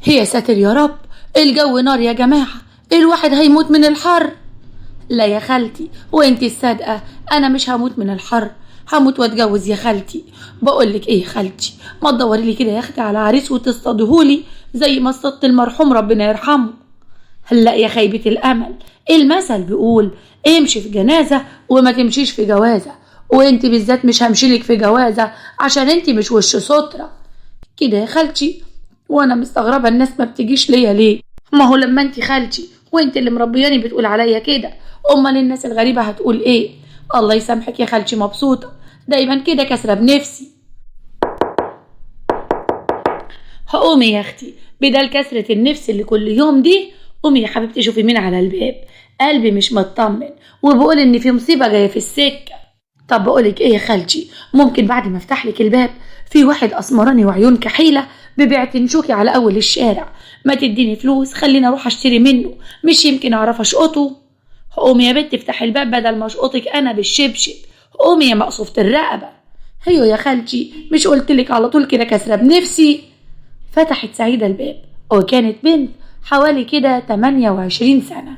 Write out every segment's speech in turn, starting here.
يا ساتر يا رب، الجو نار يا جماعة، الواحد هيموت من الحر. لا يا خالتي، وانتي الصادقة، انا مش هموت من الحر، هموت واتجوز يا خالتي. بقولك ايه يا خالتي، ما تدوري لي كده يا اختي على عريس وتصطادهولي زي ما اصطدت المرحوم ربنا يرحمه. لا يا خيبة الامل، المثل بيقول امشي في جنازة وما تمشيش في جوازة، وانتي بالذات مش همشيلك في جوازة عشان انتي مش وش سترة كده يا خالتي. وانا مستغربة الناس ما بتجيش ليا ليه؟ ما هو لما انتي خالتي وانت اللي مربياني بتقول عليا كده، امال الناس الغريبة هتقول ايه؟ الله يسامحك يا خالتي، مبسوطة دايما كده كسرة بنفسي. هقومي يا اختي بدل كسرة النفس اللي كل يوم دي. قومي يا حبيبتي شوفي مين على الباب، قلبي مش مطمن وبقول ان في مصيبة جاية في السكة. طب بقولك ايه يا خالتي، ممكن بعد ما افتح لك الباب في واحد اسمراني وعيون كحيلة ببيع تنشوكي على اول الشارع، ما تديني فلوس خليني اروح اشتري منه، مش يمكن اعرف اشقطه. قومي يا بنت افتحي الباب بدل ما اشقطك انا بالشبشب. قومي يا مقصوفة الرقبة. ايوه يا خالتي، مش قلتلك على طول كده كسرة بنفسي؟ فتحت سعيدة الباب وكانت بنت حوالي كده 28 سنة.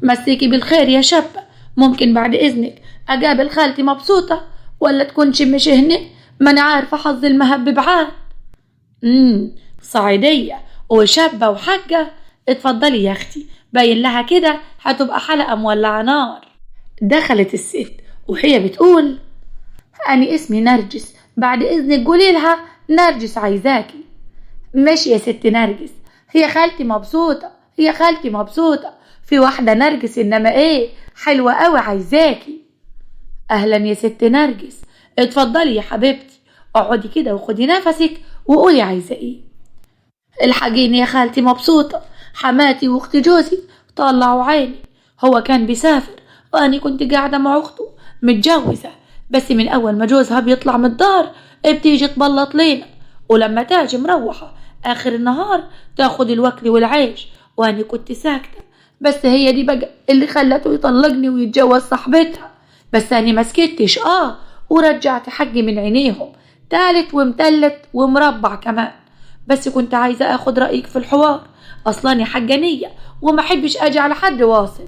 مسيكي بالخير يا شابة، ممكن بعد إذنك أقابل خالتي مبسوطة ولا تكون مش هنا؟ ما أنا عارفة حظ المهب بعاد. صعيدية وشابة وحاجة، اتفضلي يا أختي، باين لها كده هتبقى حلقة مولعة نار. دخلت الست وهي بتقول أنا اسمي نرجس، بعد إذنك قولي لها نرجس عايزاكي. ماشي يا ست نرجس، هي خالتي مبسوطة، هي خالتي مبسوطة، في واحدة نرجس إنما إيه حلوة قوي عايزاكي. أهلا يا ست نرجس، اتفضلي يا حبيبتي، اقعدي كده وخدي نفسك وقولي عايزة إيه. الحقيني يا خالتي مبسوطة، حماتي واختي جوزي طلعوا عيني، هو كان بيسافر وأنا كنت قاعدة مع أخته متجوزة، بس من أول ما جوزها بيطلع من الدار بتيجي تبلط لينا، ولما تاجي مروحة آخر النهار تاخد الوكل والعيش، وأنا كنت ساكتة، بس هي دي بقى اللي خلته يطلقني ويتجوز صاحبتها. بس أنا ما سكتش ورجعت حقي من عينيهم تالت ومتلت ومربع كمان، بس كنت عايزة اخد رأيك في الحوار، اصلاني حجانية وما احبش اجي على حد واصل.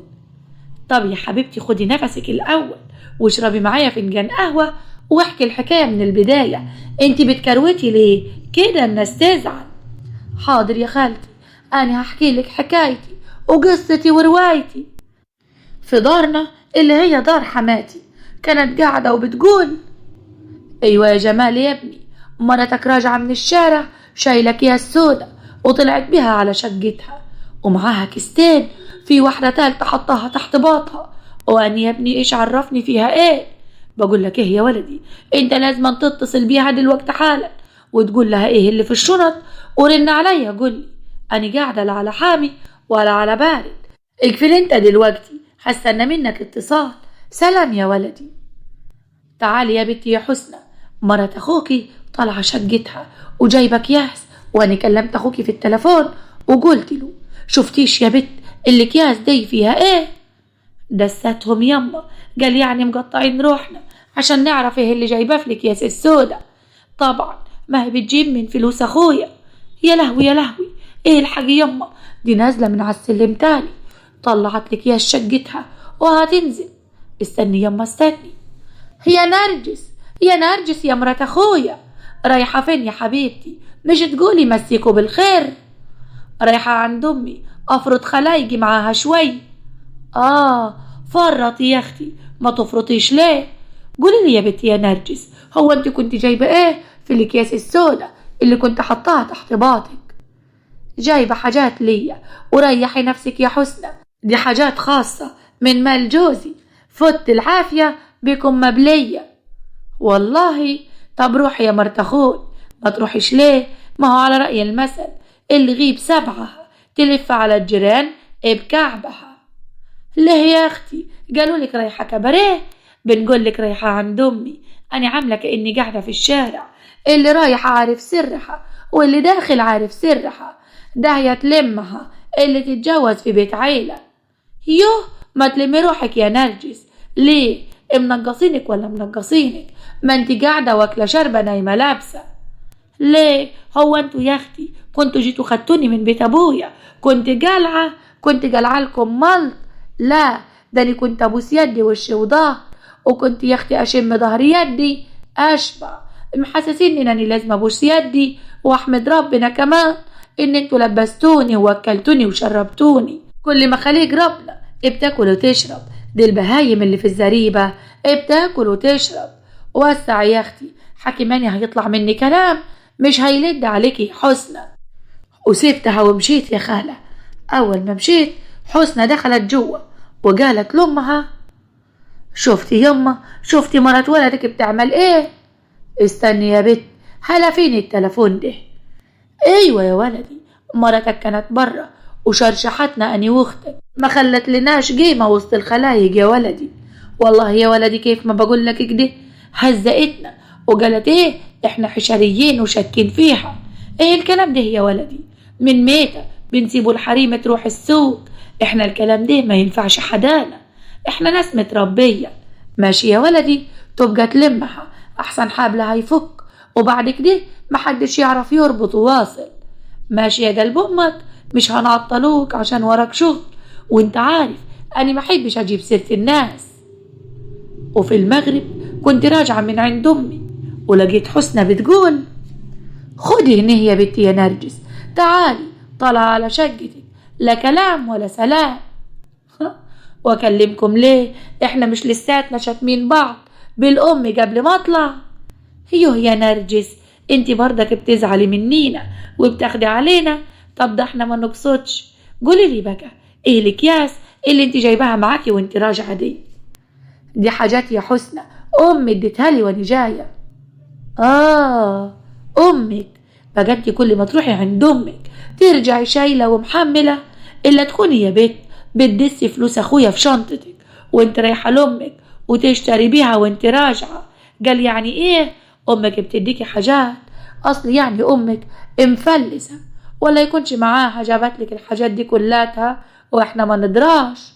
طب يا حبيبتي خدي نفسك الاول واشربي معايا فنجان قهوة واحكي الحكاية من البداية، انتي بتكروتي ليه كده الناس تزعل. حاضر يا خالتي، انا هحكي لك حكايتي وقصتي وروايتي. في دارنا اللي هي دار حماتي كانت قاعدة وبتقول ايوه يا جمال يا ابني، مرتك راجعة من الشارع شايلة اكياس سودا وطلعت بيها على شقتها ومعاها كيستين، في واحدة تالتة حطها تحت باطها، وأنا يا ابني ايش عرفني فيها ايه؟ بقول لك ايه يا ولدي، انت لازم تتصل بيها دلوقتي حالا وتقول لها ايه اللي في الشنط ورن عليا قولي، أنا قاعدة لا على حامي ولا على بارد، اقفل انت دلوقتي هستنى منك اتصال، سلام يا ولدي. تعالي يا بنتي يا حسنى، مرات اخوكي طالعه شقتها وجايبه اكياس، وانا كلمت اخوكي في التليفون وقلت له شفتيش يا بت الاكياس دي فيها ايه؟ دستهم يما، قال يعني مقطعين روحنا عشان نعرف ايه اللي جايباه في الاكياس السودا، طبعا ما هي بتجيب من فلوس اخويا. يا لهوي يا لهوي، ايه الحاجة يما، دي نازله من على السلم تاني، طلعت الاكياس شقتها وهتنزل، استني يما استني. هي نرجس، يا نرجس يا مرات اخويا، رايحة فين يا حبيبتي؟ مش تقولي مسيكوا بالخير؟ رايحة عند امي افرط خلايجي معاها شوي. فرطي يا اختي، ما تفرطيش ليه؟ قولي لي يا بنتي يا نرجس، هو انت كنت جايبة ايه في الاكياس السودا اللي كنت حطاها تحت باطك؟ جايبة حاجات ليا، وريحي نفسك يا حسنى، دي حاجات خاصة من مال جوزي، فت العافية بكم مبلية. والله طب روحي يا مرت اخوي، ما تروحيش ليه؟ ما هو على رأي المثل اللي غيب سبعها تلف على الجيران بكعبها. ليه يا اختي قالوا لك رايحة كباريه؟ بنقول لك رايحة عند امي، انا عاملة كأني قاعدة في الشارع، اللي رايح عارف سرها واللي داخل عارف سرها، داهية تلمها اللي تتجوز في بيت عيلة. يوه ما تلمي روحك يا نرجس، ليه منقصينك ولا منقصينك؟ ما انت قاعدة واكلة شاربة نايمة لابسة. ليه هو انتوا يا اختي كنتوا جيتوا خدتوني من بيت ابويا، كنت جالعة لكم ملط. لا، ده انا كنت ابوس يدي وش وضهر، وكنت يا اختي اشم ظهر يدي اشبع، محسسين انني لازم ابوس يدي واحمد ربنا كمان ان انتوا لبستوني ووكلتوني وشربتوني. كل ما خليج ربنا بتاكل وتشرب، دي البهايم اللي في الزريبة بتاكل وتشرب. وسع يا اختي، حكيماني هيطلع مني كلام مش هيلد عليكي يا حسنى. وسبتها ومشيت يا خالة. اول ما مشيت حسنى دخلت جوه وقالت لامها: شفتي يما، شفتي مرات ولدك بتعمل ايه؟ استني يا بت، هلا فين التلفون ده؟ ايوه يا ولدي، مرتك كانت برا وشرشحتنا اني واختك، ما خلت لناش قيمة وسط الخلايق يا ولدي. والله يا ولدي كيف ما بقول لك كده، هزقتنا وقالت ايه احنا حشريين وشاكين فيها. ايه الكلام ده يا ولدي؟ من ميتة بنسيبوا الحريمة تروح السوق؟ احنا الكلام ده ما ينفعش حدانا، احنا ناس متربية. ماشي يا ولدي، تبقى تلمها احسن حبلها يفك، وبعد كده محدش يعرف يربط وواصل. ماشي يا قلب امك، مش هنعطلوك عشان وراك شغل، وانت عارف اني ما احبش اجيب سيرة الناس. وفي المغرب كنت راجعة من عند امي ولقيت حسنى بتقول: خدي هنا يا بنتي يا نرجس، تعالي طلع على شقتك، لا كلام ولا سلام. واكلمكم ليه؟ احنا مش لساتنا شاتمين بعض بالام قبل ما اطلع؟ يوه يا نرجس، انتي برضك بتزعلي منينا وبتاخدي علينا. طب ده احنا ما نقصدش. قولي لي بقى، ايه الاكياس اللي انتي جايباها معاكي وانتي راجعه دي حاجات يا حسنى امي اديتها لي وانا جايه. امك؟ بقى انتي كل ما تروحي عند امك ترجعي شايله ومحمله؟ الا تكوني يا بت بتدسي فلوس اخويا في شنطتك وانت رايحه لامك وتشتري بيها وانت راجعه. قال يعني ايه امك بتديكي حاجات؟ اصل يعني امك مفلسه ولا يكونش معاها جابت لك الحاجات دي كلاتها واحنا ما ندراش؟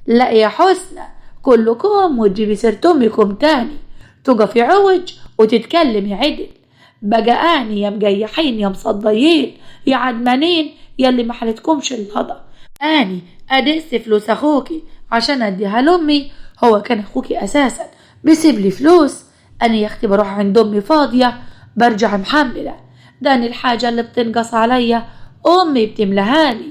لا يا حسنى، كلكم وتجيبي سيرة امكم تاني، تقفي عوج وتتكلمي عدل. بقى اني يا مجيحين يا مصديين يا عدمانين يا اللي ما حلتكمش الهضا، اني ادس فلوس اخوكي عشان اديها لامي؟ هو كان اخوكي اساسا بيسيب لي فلوس؟ انا يا اختي بروح عند امي فاضيه برجع محمله، داني الحاجه اللي بتنقص عليا امي بتملها لي.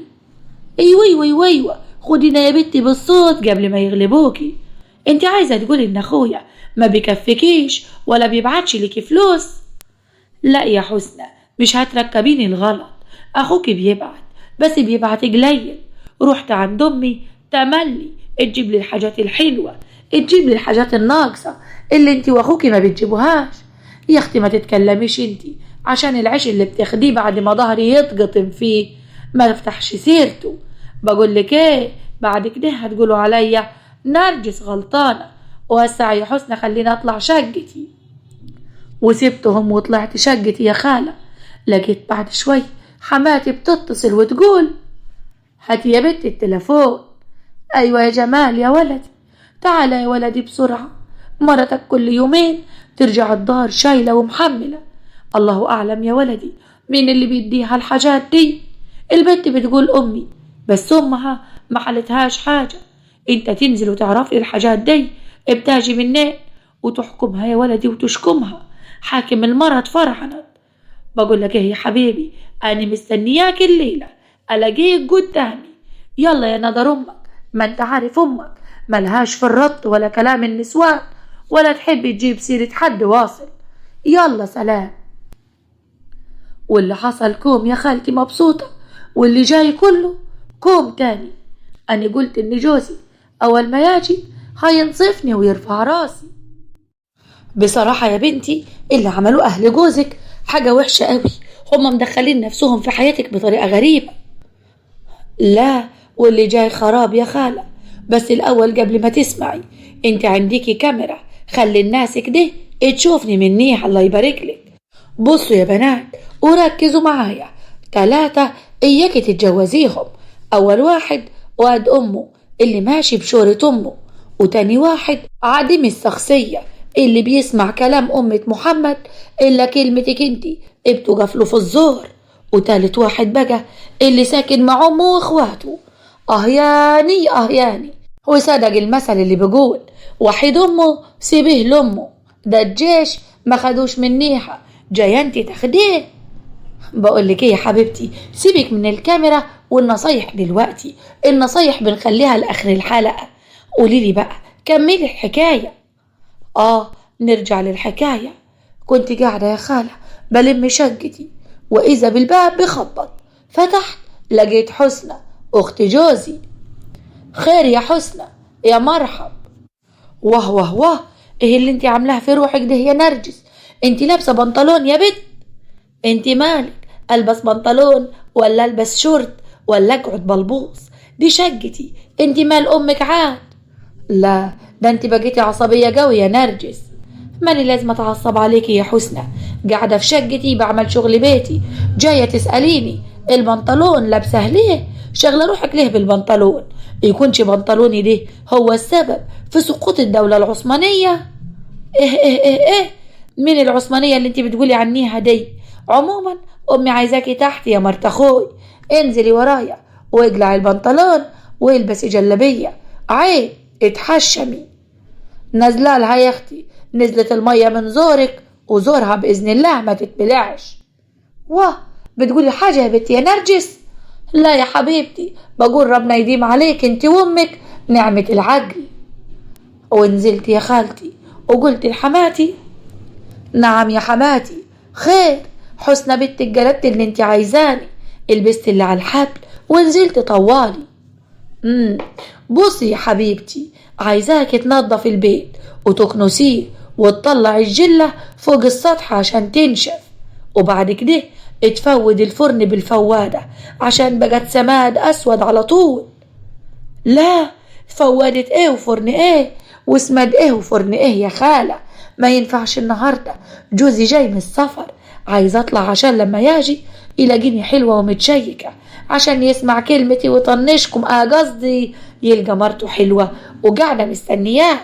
ايوه خدينا يا بنتي بالصوت قبل ما يغلبوكي. انت عايزه تقولي ان اخويا ما بيكفيكيش ولا بيبعتش ليكي فلوس؟ لا يا حسنى، مش هتركبيني الغلط، اخوكي بيبعت بس بيبعت قليل. رحت عند امي تملي تجيب لي الحاجات الحلوه، تجيب لي الحاجات الناقصه اللي انت واخوكي ما بتجيبوهاش. يا اختي ما تتكلميش انت، عشان العيش اللي بتاخديه بعد ما ظهري يتقطم فيه ما افتحش سيرته. بقول لك ايه، بعد كده هتقولوا عليا نرجس غلطانه. وسع يا حسنى خليني اطلع شقتي. وسبتهم وطلعت شقتي يا خاله. لقيت بعد شوي حماتي بتتصل وتقول: هاتي يا بنت التلفون. ايوه يا جمال يا ولدي، تعال يا ولدي بسرعه، مرتك كل يومين ترجع الدار شايله ومحمله. الله اعلم يا ولدي مين اللي بيديها الحاجات دي. البنت بتقول امي، بس امها ما حلتهاش حاجه. انت تنزل وتعرف لي الحاجات دي بتاجي منين وتحكمها يا ولدي وتشكمها. حاكم المرض فرعنت. بقول لك ايه يا حبيبي، انا مستنياك الليله الاقيك قدامي. يلا يا نظر امك، ما انت عارف امك ملهاش في الربط ولا كلام النسوان، ولا تحب تجيب سيره حد واصل. يلا سلام. واللي حصل كوم يا خالتي مبسوطه، واللي جاي كله كوم تاني. أنا قلت إن جوزي أول ما يجي هينصفني ويرفع راسي. بصراحة يا بنتي اللي عملوه أهل جوزك حاجة وحشة قوي، هما مدخلين نفسهم في حياتك بطريقة غريبة. لا، واللي جاي خراب يا خالة. بس الأول قبل ما تسمعي، انت عنديكي كاميرا، خلي الناس كده تشوفني منيح الله يبارك لك. بصوا يا بنات وركزوا معايا، 3 إياكي تتجوزيهم. أول واحد واد أمه اللي ماشي بشورة أمه، وتاني واحد عديم الشخصية اللي بيسمع كلام أمة محمد إلا كلمتك انتي بتقفله في الزور، وتالت واحد بقى اللي ساكن مع أمه وإخواته. أهياني أهياني، وصدق المثل اللي بيقول وحيد أمه سيبيه لأمه، ده الجيش ما خدوش منيها، جاي انتي تاخديه. بقولك ايه يا حبيبتي، سيبك من الكاميرا والنصايح دلوقتي، النصايح بنخليها لآخر الحلقة. قوليلي بقى، كملي الحكاية. نرجع للحكاية. كنت قاعدة يا خالة بلم شقتي، وإذا بالباب بخبط. فتحت لقيت حسنى أخت جوزي. خير يا حسنى؟ يا مرحب. واه واه واه، ايه اللي انت عاملاه في روحك ده يا نرجس؟ انت لابسة بنطلون يا بنت؟ انت مالك، البس بنطلون ولا البس شورت ولا اقعد بلبوص؟ دي شقتي، انت مال امك عاد؟ لا، ده انت بقيتي عصبية قوي يا نرجس. ماني لازم اتعصب عليكي يا حسنى، قاعدة في شقتي بعمل شغل بيتي، جاية تسأليني البنطلون لابسه ليه؟ شغلة روحك ليه بالبنطلون؟ يكونش بنطلوني ده هو السبب في سقوط الدولة العثمانية؟ ايه مين العثمانية اللي انت بتقولي عنيها دي؟ عموما امي عايزاكي تحت يا مرت اخوي، انزلي ورايا واقلعي البنطلون والبسي جلبية، عيب اتحشمي. نازله لها يا اختي، نزلت المية من زورك وزورها بإذن الله ما تتبلعش. واه، بتقولي حاجة يا بنتي يا نرجس؟ لا يا حبيبتي، بقول ربنا يديم عليك انت وامك نعمة العقل. ونزلت يا خالتي وقلت لحماتي. نعم يا حماتي، خير؟ حسنى بنتك جلبت اللي انت عايزاني، لبست اللي على الحبل ونزلت طوالي. بصي يا حبيبتي، عايزاك تنظف البيت وتكنسيه وتطلع الجلة فوق السطح عشان تنشف، وبعد كده تفود الفرن بالفوادة عشان بقت سماد أسود على طول. لا، فودت ايه وفرن ايه وسماد ايه وفرن ايه يا خالة؟ ما ينفعش النهاردة، جوزي جاي من السفر، عايز اطلع عشان لما يجي يلاقيني حلوة ومتشيكة، عشان يسمع كلمتي وطنشكم، قصدي يلقى مرته حلوة وقاعدة مستنياه.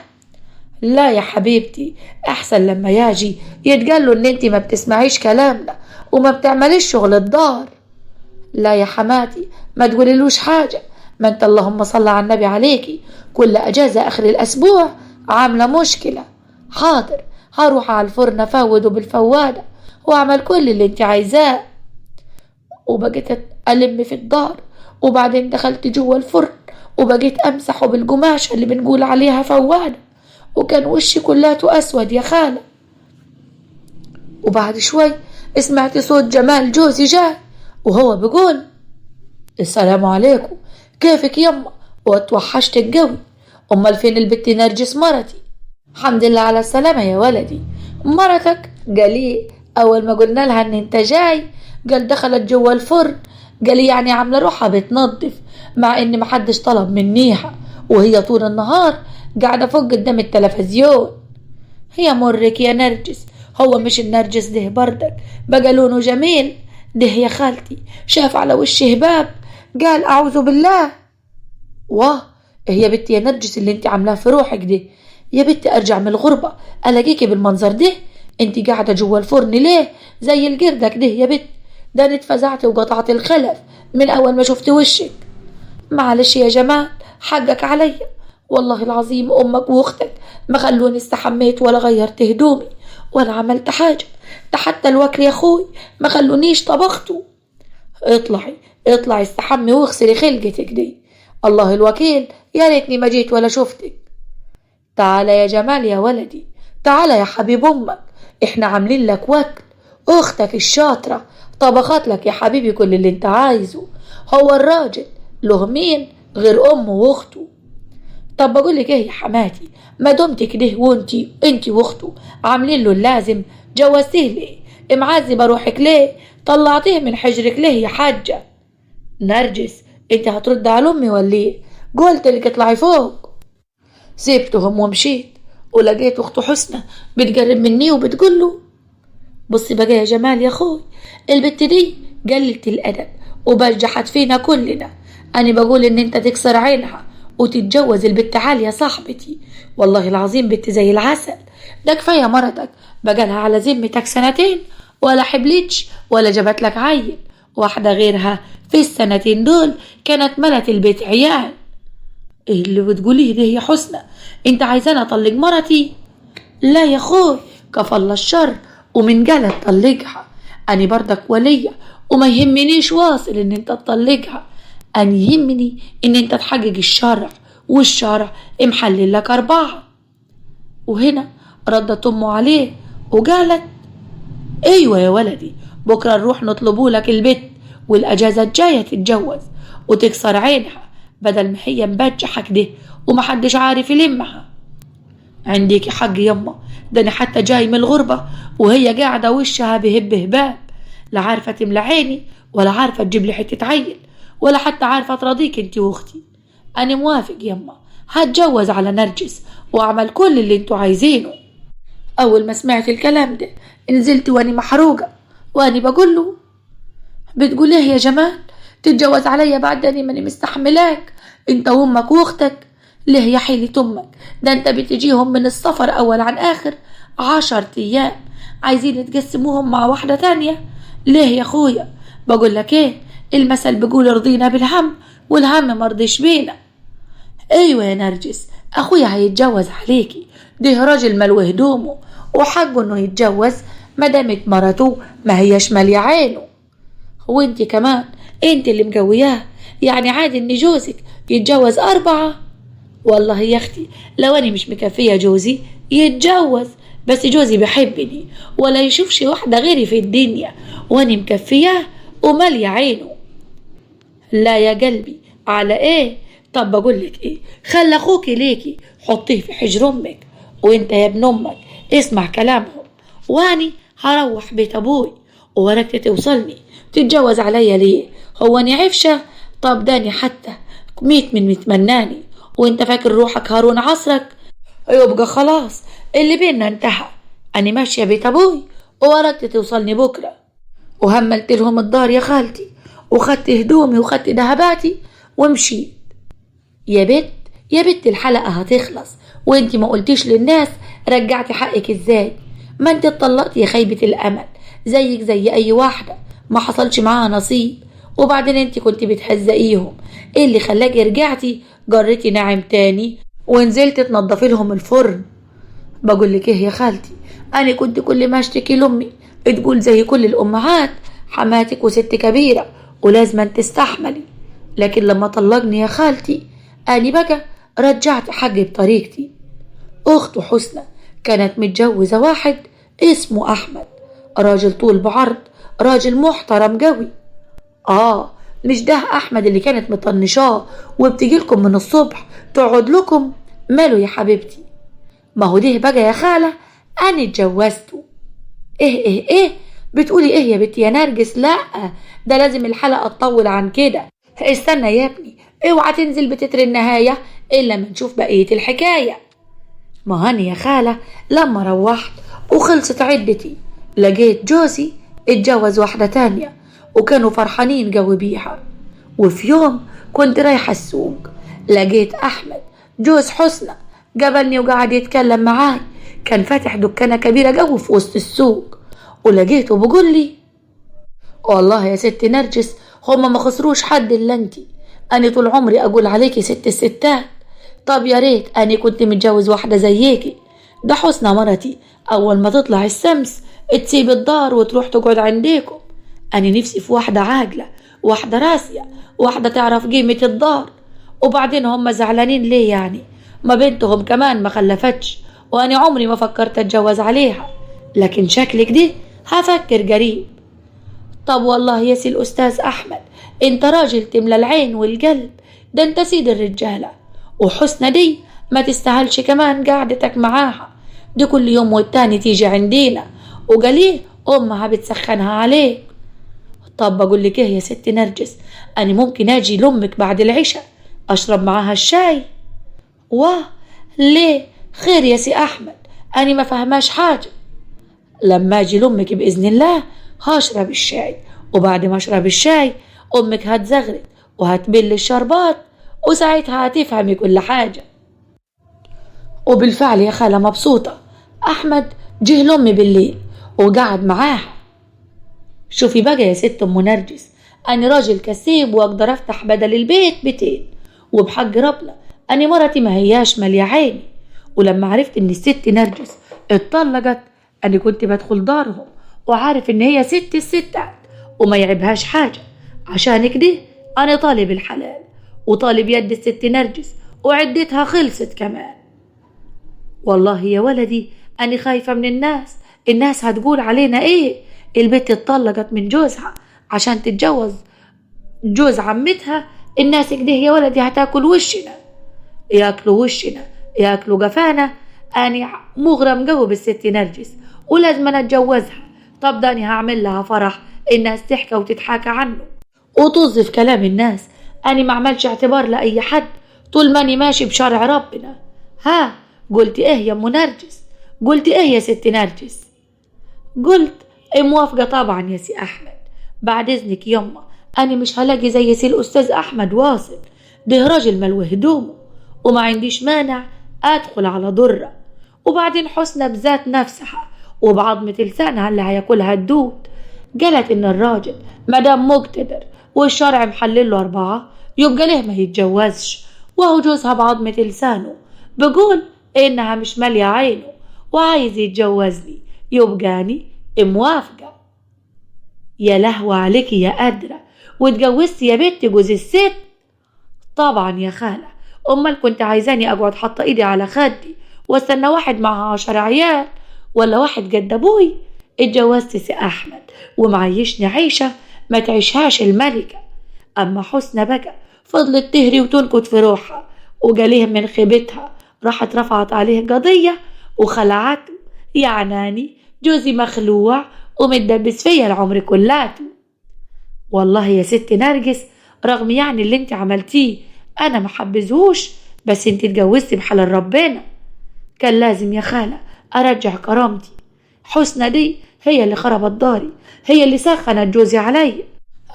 لا يا حبيبتي، احسن لما يجي يتقال له ان انت ما بتسمعيش كلامنا وما بتعمليش شغل الدار. لا يا حماتي، ما تقوليلوش حاجة، ما انت اللهم صل على النبي عليكي كل اجازة اخر الاسبوع عاملة مشكلة. حاضر، هروح على الفرن افوده بالفوادة واعمل كل اللي انت عايزاه. وبقيت ألم في الدار، وبعدين دخلت جوه الفرن وبقيت أمسحه بالقماشة اللي بنقول عليها فوادة، وكان وشي كلاته أسود يا خالة. وبعد شوي سمعت صوت جمال جوزي جاي وهو بيقول: السلام عليكم، كيفك يما؟ واتوحشتك قوي، امال فين البت نرجس مرتي؟ الحمد لله على السلامة يا ولدي. مرتك؟ قالي اول ما قلنا لها ان انت جاي قال دخلت جوا الفرن، قالي يعني عامله روحها بتنظف مع ان محدش طلب منيها، وهي طول النهار قاعده فوق قدام التلفزيون. هي مرك يا نرجس، هو مش النرجس ده بردك بقى لونه جميل؟ ده يا خالتي شاف على وش هباب قال اعوذ بالله. واه، هي بنتي يا نرجس اللي انت عاملاه في روحك ده؟ يا بنتي ارجع من الغربة الاقيكي بالمنظر ده، انت قاعدة جوا الفرن ليه زي القردة كده يا بنت؟ ده انا اتفزعت وقطعت الخلف من اول ما شفت وشك. معلش يا جمال، حقك عليا، والله العظيم امك واختك ما خلوني استحميت ولا غيرت هدومي ولا عملت حاجة، ده حتى الوكل يا اخوي ما خلونيش طبخته. اطلعي استحمي واغسلي خلقتك دي، الله الوكيل يا ريتني ما جيت ولا شفتك. تعال يا جمال يا ولدي، تعال يا حبيب امك، احنا عاملين لك وكل، اختك الشاطرة طبخت لك يا حبيبي كل اللي انت عايزه، هو الراجل له مين غير امه واخته؟ طب بقولك ايه يا حماتي، ما دمت كده انتي واخته عاملين له اللازم، جوزتيه ليه؟ معذبه روحك ليه؟ طلعتيه من حجرك ليه يا حاجه؟ نرجس، انت هترد على امي ولا ايه؟ قلت لك اطلعي فوق. سيبتهم ومشيت ولقيت اخته حسنى بتقرب مني وبتقول له: بصي بقى يا جمال يا اخوي، البت دي قلت الادب وبجحت فينا كلنا، انا بقول ان انت تكسر عينها وتتجوز البت عالية صاحبتي، والله العظيم بنت زي العسل، ده كفاية مرتك بقالها على ذمتك سنتين ولا حبلتش ولا جابت لك عيل، واحدة غيرها في السنتين دول كانت ملت البيت عيال. ايه اللي بتقوليه ده يا حسنى؟ انت عايزاني اطلق مرتي؟ لا يا اخوي، كفى الله الشر، ومن قالت طلقها؟ اني برضك ولية وما يهمنيش واصل ان انت تطلقها، اني يهمني ان انت تحقق الشرع، والشرع محلل لك 4. وهنا ردت امه عليه وقالت ايوه يا ولدي، بكره نروح نطلبوا لك البيت، والاجازه الجايه تتجوز وتكسر عينها بدل ما هي مبجحة كده ومحدش عارف يلمها. عندك حق يما، ده انا حتى جاي من الغربة وهي قاعدة وشها بهب هباب، لا عارفة تملى عيني ولا عارفة تجيب لي حتة عيل ولا حتى عارفة تراضيك انتي واختي. انا موافق يما، هتجوز على نرجس واعمل كل اللي انتوا عايزينه. اول ما سمعت الكلام ده نزلت واني محروقة، واني بقول له بتقول ايه يا جمال؟ تتجوز عليا بعد اني ماني مستحملاك انت وامك واختك؟ ليه يا حيلة امك؟ ده انت بتجيهم من السفر اول عن اخر 10 ايام، عايزين تقسموهم مع واحدة تانية؟ ليه يا اخويا؟ بقول لك ايه، المثل بيقول رضينا بالهم والهم مرضيش بينا. ايوه يا نرجس، اخويا هيتجوز عليكي، ده راجل ملو هدومه وحقه انه يتجوز مدامت مرته ما هيش مالية عينه. وانت كمان انت اللي مجوياه، يعني عادي ان جوزك يتجوز 4؟ والله يا اختي لو انا مش مكفية جوزي يتجوز، بس جوزي بيحبني ولا يشوفش واحدة غيري في الدنيا، وانا مكفياه ومالية عينه. لا يا قلبي، على ايه؟ طب بقولك ايه، خلي اخوكي ليكي حطيه في حجر امك، وانت يا ابن امك اسمع كلامهم، واني هروح بيت ابوي وورقتي توصلني. تتجوز عليا ليه؟ هو اني عفشة؟ طب داني حتى 100 من متمناني، وانت فاكر روحك هارون عصرك؟ يبقى خلاص اللي بينا انتهى، اني ماشية بيت ابوي وورقتي توصلني بكرة. وهملت لهم الدار يا خالتي، وخدت هدومي وخدت دهباتي ومشيت. يا بت يا بت، الحلقة هتخلص وانتي ما قلتيش للناس رجعتي حقك ازاي؟ ما انت اتطلقتي يا خيبة الامل، زيك زي اي واحدة ما حصلش معاها نصيب، وبعدين انتي كنت بتهزقيهم، ايه اللي خلاكي رجعتي جريتي ناعم تاني ونزلت تنضفي لهم الفرن؟ بقولك ايه يا خالتي، انا كنت كل ما اشتكي لامي تقول زي كل الامهات حماتك وست كبيرة ولازم تستحملي، لكن لما طلقني يا خالتي أنا بقى رجعت حقي بطريقتي. أخته حسنى كانت متجوزة واحد اسمه أحمد، راجل طول بعرض، راجل محترم قوي. مش ده أحمد اللي كانت مطنشاه وبتجيلكم من الصبح تقعد لكم؟ ماله يا حبيبتي؟ ما هو ده بقى يا خالة أنا اتجوزته. إيه بتقولي إيه يا بنتي يا نرجس؟ لأ، ده لازم الحلقة تطول عن كده. استنى يا ابني، اوعى تنزل بتتر النهاية إلا ما نشوف بقية الحكاية. ما هاني يا خالة لما روحت وخلصت عدتي لقيت جوزي اتجوز واحدة تانية وكانوا فرحانين قوي بيها. وفي يوم كنت رايحة السوق لقيت أحمد جوز حسنى قابلني وقعد يتكلم معاي، كان فاتح دكانة كبيرة قوي في وسط السوق، ولقيته بقول لي والله يا ست نرجس هما ما خسروش حد الا انتي، انا طول عمري اقول عليكي ست الستات. طب يا ريت انا كنت متجوز واحده زيكي، ده حسنى مرتي اول ما تطلع الشمس تسيب الدار وتروح تقعد عنديكم. انا نفسي في واحده عاقله، واحده راسيه، واحده تعرف قيمه الدار. وبعدين هم زعلانين ليه يعني؟ ما بنتهم كمان ما خلفتش، وانا عمري ما فكرت اتجوز عليها، لكن شكلك دي هفكر قريب. طب والله يا سي الأستاذ أحمد انت راجل تملى العين والقلب، ده انت سيد الرجالة، وحسنى دي ما تستاهلش كمان قعدتك معاها، دي كل يوم والتاني تيجي عندينا وقاليه أمها بتسخنها عليك. طب بقول لك ايه يا ست نرجس، أنا ممكن أجي لأمك بعد العشاء أشرب معاها الشاي؟ واه ليه؟ خير يا سي أحمد، أنا ما فهماش حاجة. لما أجي لأمك بإذن الله هشرب الشاي، وبعد ما اشرب الشاي امك هتزغرد وهتبل الشربات، وساعتها هتفهمي كل حاجة. وبالفعل يا خالة مبسوطة، احمد جه لامي بالليل وقعد معاها. شوفي بقى يا ست ام نرجس، أنا راجل كسيب وأقدر أفتح بدل البيت بيتين، وبحق ربنا أنا مرتي ما هياش مالية عيني. ولما عرفت إن الست نرجس اتطلقت أنا كنت بدخل دارهم وعارف إن هي ست الستات وما يعيبهاش حاجة. عشان كده أنا طالب الحلال وطالب يد الست نرجس وعدتها خلصت كمان. والله يا ولدي أنا خايفة من الناس هتقول علينا إيه؟ البت اتطلقت من جوزها عشان تتجوز جوز عمتها. الناس كده يا ولدي هتاكل وشنا، ياكلوا وشنا ياكلوا جفانا. أنا مغرم جو بالست نرجس ولازم أنا أتجوزها. طب ده أنا هعمل لها فرح الناس تحكى وتتحاكى عنه وطز في كلام الناس. أنا ما عملش اعتبار لأي حد طول ما أنا ماشي بشرع ربنا. ها قلت إيه يا أم نرجس؟ قلت إيه يا ست نرجس؟ قلت موافقة طبعا يا سي أحمد. بعد إذنك يما أنا مش هلاقي زي سي الأستاذ أحمد واصل، ده راجل ملوه هدومه وما عنديش مانع أدخل على ضرة. وبعدين حسنى بذات نفسها وبعظمة لسانها اللي هياكلها الدود قالت إن الراجل مدام مقتدر والشرع محلل له 4 يبقى ليه ما يتجوزش، وهو جوزها بعظمة لسانه بقول إنها مش مالية عينه وعايز يتجوزني يبقى أني موافقة. يا لهوة عليك يا قادرة، واتجوزتي يا بنت جوز الست؟ طبعا يا خالة، أمال كنت عايزاني أقعد حاطة إيدي على خدي واستنى واحد معها 10 عيال ولا واحد قد أبوي؟ اتجوزت سي أحمد ومعيشني عيشة ما تعيشهاش الملكة. أما حسنى بقى فضلت تهري وتنكت في روحها وجاليه من خيبتها راحت رفعت عليه قضية وخلعته. يعناني جوزي مخلوع ومتدبس فيا العمر كلاته. والله يا ست نرجس رغم يعني اللي انت عملتيه انا ما حبزهوش، بس انت اتجوزتي بحلال ربنا. كان لازم يا خالة ارجع كرامتي. حسنى دي هي اللي خربت داري، هي اللي سخنت جوزي عليا.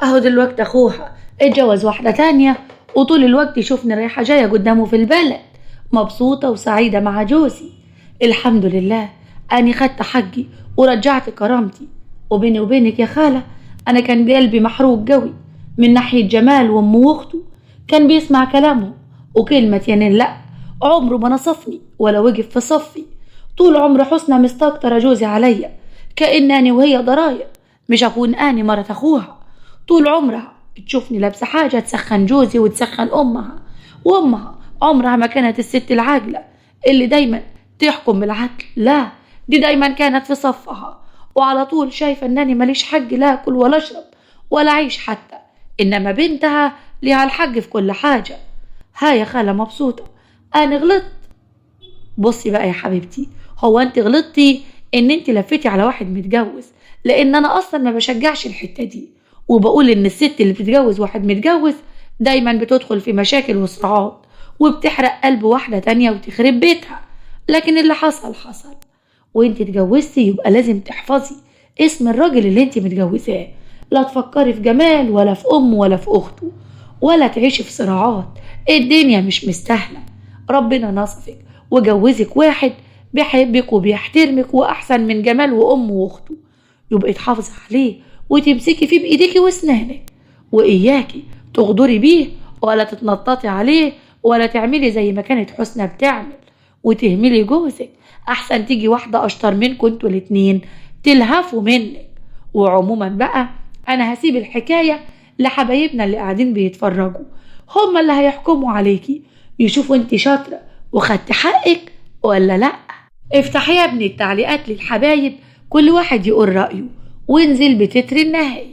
اهو دلوقتي اخوها اتجوز واحدة تانية وطول الوقت يشوفني رايحة جاية قدامه في البلد مبسوطة وسعيدة مع جوزي. الحمد لله أني خدت حقي ورجعت كرامتي. وبيني وبينك يا خالة أنا كان قلبي محروق قوي من ناحية جمال وأمه وأخته، كان بيسمع كلامهم وكلمة ينين لأ عمره ما نصفني ولا وقف في صفي. طول عمر حسنى مستكترة جوزي عليا كأنني وهي ضراير مش أكون أني مرة أخوها. طول عمرها تشوفني لابسة حاجة تسخن جوزي وتسخن أمها، وأمها عمرها ما كانت الست العاقلة اللي دايما تحكم بالعدل، لا دي دايما كانت في صفها وعلى طول شايفة أنني ماليش حق لا أكل ولا أشرب ولا أعيش حتى، إنما بنتها ليها الحق في كل حاجة. ها يا خالة مبسوطة أنا غلطت. بصي بقى يا حبيبتي، هو أنت غلطتي إن أنت لفتي على واحد متجوز، لأن أنا أصلا ما بشجعش الحتة دي وبقول إن الست اللي بتتجوز واحد متجوز دايما بتدخل في مشاكل وصراعات وبتحرق قلب واحدة تانية وتخرب بيتها. لكن اللي حصل حصل وانت اتجوزتي يبقى لازم تحفظي اسم الراجل اللي انت متجوزاه، لا تفكري في جمال ولا في أمه ولا في أخته ولا تعيشي في صراعات. الدنيا مش مستاهلة. ربنا نصفك وجوزك واحد بيحبك وبيحترمك وأحسن من جمال وأمه وأخته، يبقى تحافظي عليه وتمسكي فيه بإيديكي واسنانك، وإياكي تغدري بيه ولا تتنططي عليه ولا تعملي زي ما كانت حسنى بتعمل وتهملي جوزك. أحسن تيجي واحدة أشطر منكم انتوا الاتنين تلهفوا منك. وعموما بقى أنا هسيب الحكاية لحبايبنا اللي قاعدين بيتفرجوا، هما اللي هيحكموا عليكي يشوفوا انت شاطرة وخدت حقك ولا لأ. افتحي يا ابني التعليقات للحبايب كل واحد يقول رأيه وانزل بتتر النهاية.